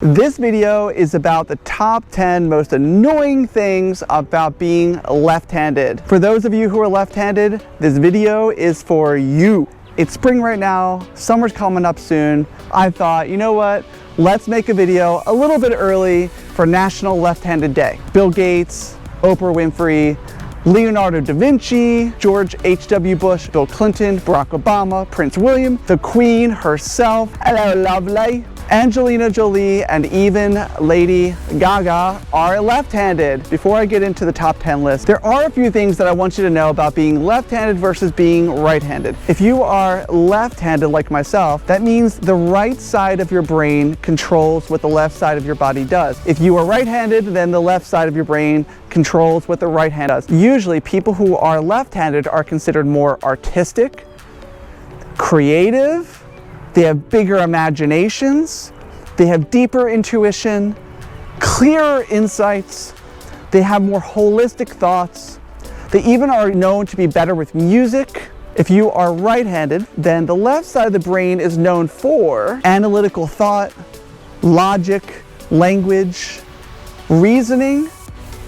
This video is about the top 10 most annoying things about being left-handed. For those of you who are left-handed, this video is for you. It's spring right now, summer's coming up soon. I thought, you know what? Let's make a video a little bit early for National Left-Handed Day. Bill Gates, Oprah Winfrey, Leonardo da Vinci, George H.W. Bush, Bill Clinton, Barack Obama, Prince William, the Queen herself, hello lovely, Angelina Jolie, and even Lady Gaga are left-handed. Before I get into the top 10 list, there are a few things that I want you to know about being left-handed versus being right-handed. If you are left-handed like myself, that means the right side of your brain controls what the left side of your body does. If you are right-handed, then the left side of your brain controls what the right hand does. Usually, people who are left-handed are considered more artistic, creative, they have bigger imaginations, they have deeper intuition, clearer insights, they have more holistic thoughts, they even are known to be better with music. If you are right-handed, then the left side of the brain is known for analytical thought, logic, language, reasoning,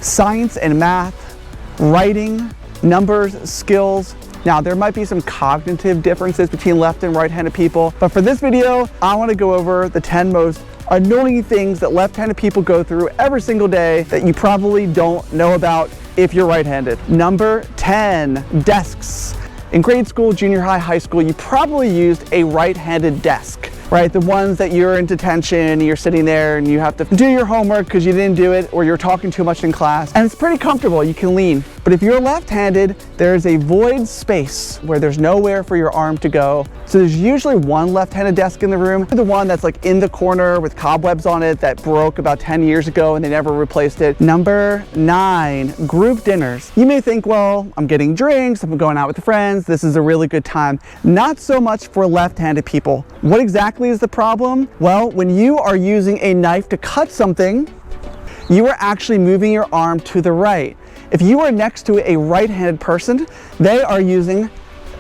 science and math, writing, numbers, skills. Now, there might be some cognitive differences between left and right-handed people, but for this video, I want to go over the 10 most annoying things that left-handed people go through every single day that you probably don't know about if you're right-handed. Number 10, desks. In grade school, junior high, high school, you probably used a right-handed desk, right? The ones that you're in detention and you're sitting there and you have to do your homework because you didn't do it or you're talking too much in class. And it's pretty comfortable, you can lean. But if you're left-handed, there's a void space where there's nowhere for your arm to go. So there's usually one left-handed desk in the room, the one that's like in the corner with cobwebs on it that broke about 10 years ago and they never replaced it. Number 9, group dinners. You may think, well, I'm getting drinks, I'm going out with friends, this is a really good time. Not so much for left-handed people. What exactly is the problem? Well, when you are using a knife to cut something, you are actually moving your arm to the right. If you are next to a right-handed person, they are using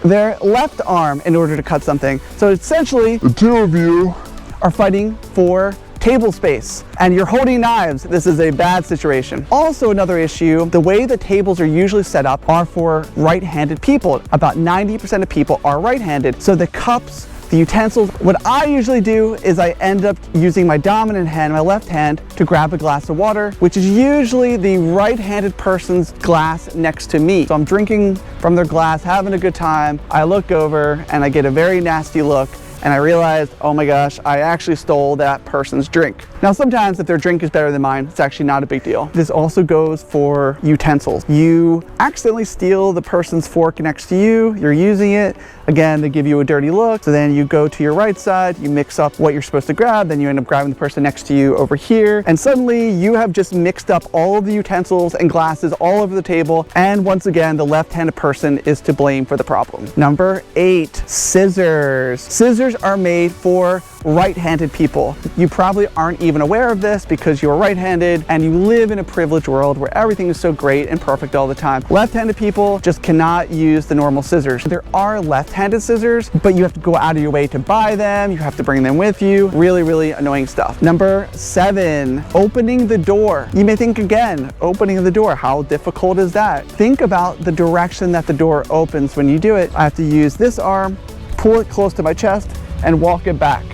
their left arm in order to cut something. So essentially, the two of you are fighting for table space and you're holding knives. This is a bad situation. Also, another issue, the way the tables are usually set up are for right-handed people. About 90% of people are right-handed. So the cups, the utensils, what I usually do is I end up using my dominant hand, my left hand, to grab a glass of water, which is usually the right-handed person's glass next to me. So I'm drinking from their glass, having a good time. I look over and I get a very nasty look and I realized, oh my gosh, I actually stole that person's drink. Now, sometimes if their drink is better than mine, it's actually not a big deal. This also goes for utensils. You accidentally steal the person's fork next to you, you're using it, again, they give you a dirty look, so then you go to your right side, you mix up what you're supposed to grab, then you end up grabbing the person next to you over here, and suddenly you have just mixed up all of the utensils and glasses all over the table, and once again, the left-handed person is to blame for the problem. Number 8, scissors. Scissors are made for right-handed people. You probably aren't even aware of this because you're right-handed and you live in a privileged world where everything is so great and perfect all the time. Left-handed people just cannot use the normal scissors. There are left-handed scissors, but you have to go out of your way to buy them. You have to bring them with you. Really, really annoying stuff. Number 7, opening the door. You may think again, opening the door, how difficult is that? Think about the direction that the door opens when you do it. I have to use this arm, pull it close to my chest, and walk it back.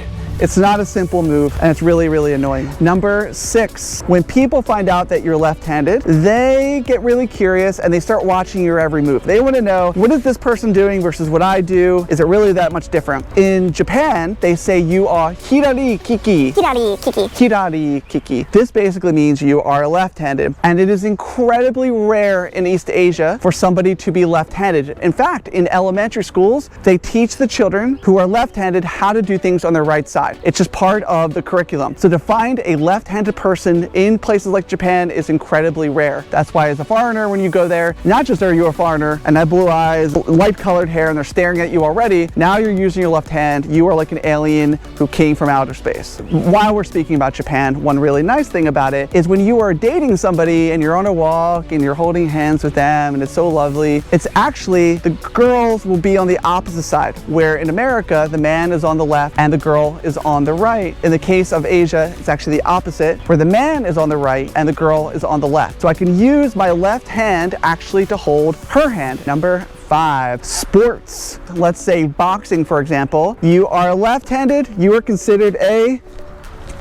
It's not a simple move and it's really, really annoying. Number 6, when people find out that you're left-handed, they get really curious and they start watching your every move. They want to know, what is this person doing versus what I do? Is it really that much different? In Japan, they say you are hirari kiki. Hirari kiki. Hirari kiki. This basically means you are left-handed, and it is incredibly rare in East Asia for somebody to be left-handed. In fact, in elementary schools, they teach the children who are left-handed how to do things on their right side. It's just part of the curriculum. So to find a left-handed person in places like Japan is incredibly rare. That's why as a foreigner, when you go there, not just are you a foreigner and have blue eyes, light-colored hair, and they're staring at you already, now you're using your left hand, you are like an alien who came from outer space. While we're speaking about Japan, one really nice thing about it is when you are dating somebody and you're on a walk and you're holding hands with them and it's so lovely, it's actually the girls will be on the opposite side, where in America, the man is on the left and the girl is is on the right. In the case of Asia, it's actually the opposite, where the man is on the right and the girl is on the left. So I can use my left hand actually to hold her hand. Number 5, sports. Let's say boxing, for example. You are left-handed, you are considered a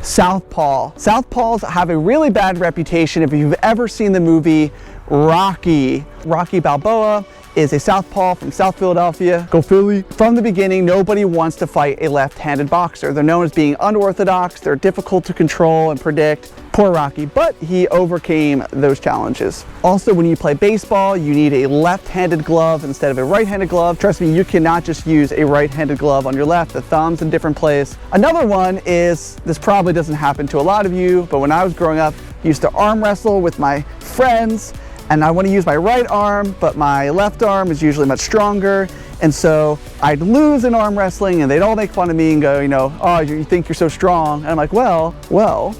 southpaw. Southpaws have a really bad reputation. If you've ever seen the movie Rocky Balboa is a southpaw from South Philadelphia. Go Philly. From the beginning, nobody wants to fight a left-handed boxer. They're known as being unorthodox, they're difficult to control and predict. Poor Rocky, but he overcame those challenges. Also, when you play baseball, you need a left-handed glove instead of a right-handed glove. Trust me, you cannot just use a right-handed glove on your left. The thumb's in a different place. Another one is, this probably doesn't happen to a lot of you, but when I was growing up, I used to arm wrestle with my friends, and I want to use my right arm, but my left arm is usually much stronger. And so I'd lose in arm wrestling and they'd all make fun of me and go, you know, oh, you think you're so strong. And I'm like, well,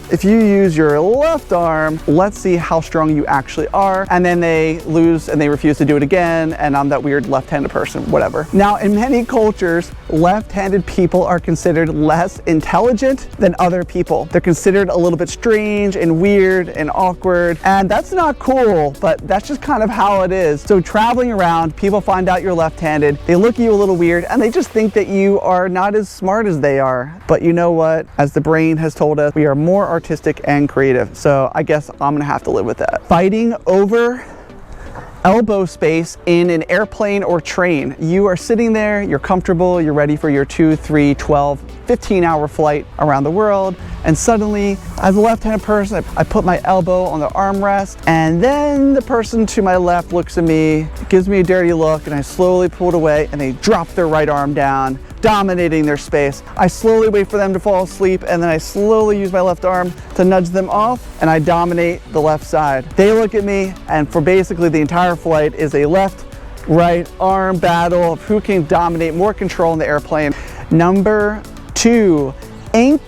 if you use your left arm, let's see how strong you actually are. And then they lose and they refuse to do it again. And I'm that weird left-handed person, whatever. Now, in many cultures, left-handed people are considered less intelligent than other people. They're considered a little bit strange and weird and awkward. And that's not cool, but that's just kind of how it is. So traveling around, people find out you're left-handed. They look at you a little weird and they just think that you are not as smart as they are. But you know what? As the brain has told us, we are more artistic and creative. So I guess I'm gonna have to live with that. Fighting over elbow space in an airplane or train. You are sitting there, you're comfortable, you're ready for your 2, 3, 12, 15-hour flight around the world, and suddenly, as a left-handed person, I put my elbow on the armrest, and then the person to my left looks at me, gives me a dirty look, and I slowly pull it away, and they drop their right arm down, dominating their space. I slowly wait for them to fall asleep, and then I slowly use my left arm to nudge them off, and I dominate the left side. They look at me, and for basically the entire flight is a left-right arm battle of who can dominate more control in the airplane. Number 2, ink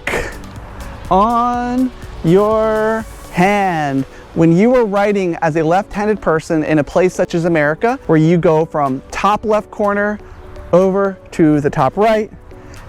on your hand. When you are writing as a left-handed person in a place such as America, where you go from top left corner over to the top right,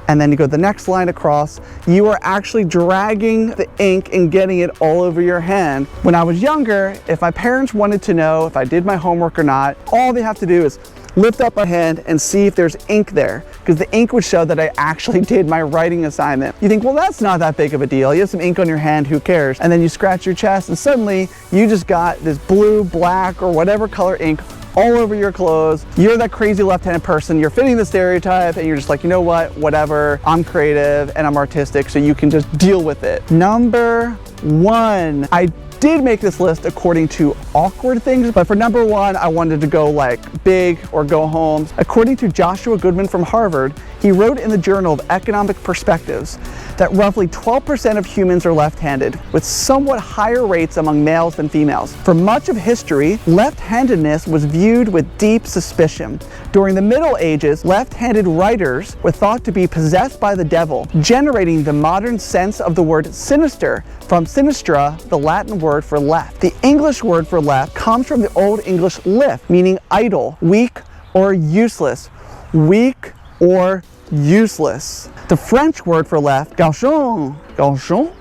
and then you go the next line across, you are actually dragging the ink and getting it all over your hand. When I was younger, if my parents wanted to know if I did my homework or not, all they have to do is lift up my hand and see if there's ink there, because the ink would show that I actually did my writing assignment. You think, well, that's not that big of a deal. You have some ink on your hand, who cares? And then you scratch your chest and suddenly you just got this blue, black, or whatever color ink all over your clothes. You're that crazy left-handed person. You're fitting the stereotype and you're just like, you know what, whatever, I'm creative and I'm artistic, so you can just deal with it. Number 1, I did make this list according to awkward things, but for number 1, I wanted to go like big or go home. According to Joshua Goodman from Harvard, he wrote in the Journal of Economic Perspectives that roughly 12% of humans are left-handed, with somewhat higher rates among males than females. For much of history, left-handedness was viewed with deep suspicion. During the Middle Ages, left-handed writers were thought to be possessed by the devil, generating the modern sense of the word sinister, from sinistra, the Latin word for left. The English word for left comes from the Old English lif, meaning idle, weak, or useless. Weak or useless. The French word for left, gauchon, gauchon,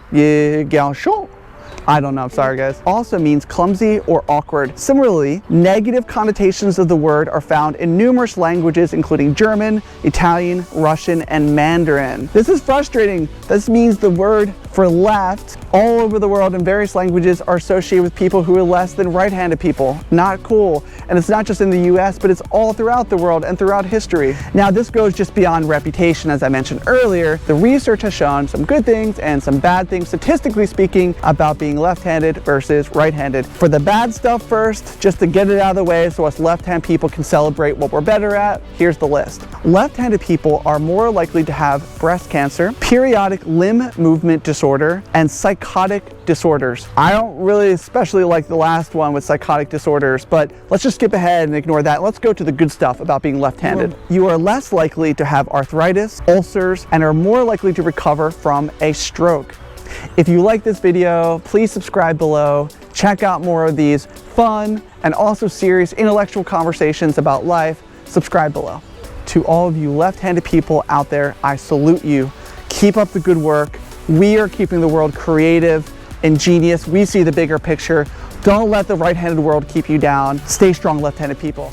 I don't know, I'm sorry guys, also means clumsy or awkward. Similarly, negative connotations of the word are found in numerous languages, including German, Italian, Russian, and Mandarin. This is frustrating. This means the word for left all over the world in various languages are associated with people who are less than right-handed people. Not cool. And it's not just in the US, but it's all throughout the world and throughout history. Now, this goes just beyond reputation, as I mentioned earlier. The research has shown some good things and some bad things, statistically speaking, about being left-handed versus right-handed. For the bad stuff first, just to get it out of the way so us left-hand people can celebrate what we're better at, here's the list. Left-handed people are more likely to have breast cancer, periodic limb movement disorder, and psychotic disorders. I don't really especially like the last one with psychotic disorders, but let's just skip ahead and ignore that. Let's go to the good stuff about being left-handed. You are less likely to have arthritis, ulcers, and are more likely to recover from a stroke. If you like this video, please subscribe below. Check out more of these fun and also serious intellectual conversations about life. Subscribe below. To all of you left-handed people out there, I salute you. Keep up the good work. We are keeping the world creative and genius. We see the bigger picture. Don't let the right-handed world keep you down. Stay strong, left-handed people.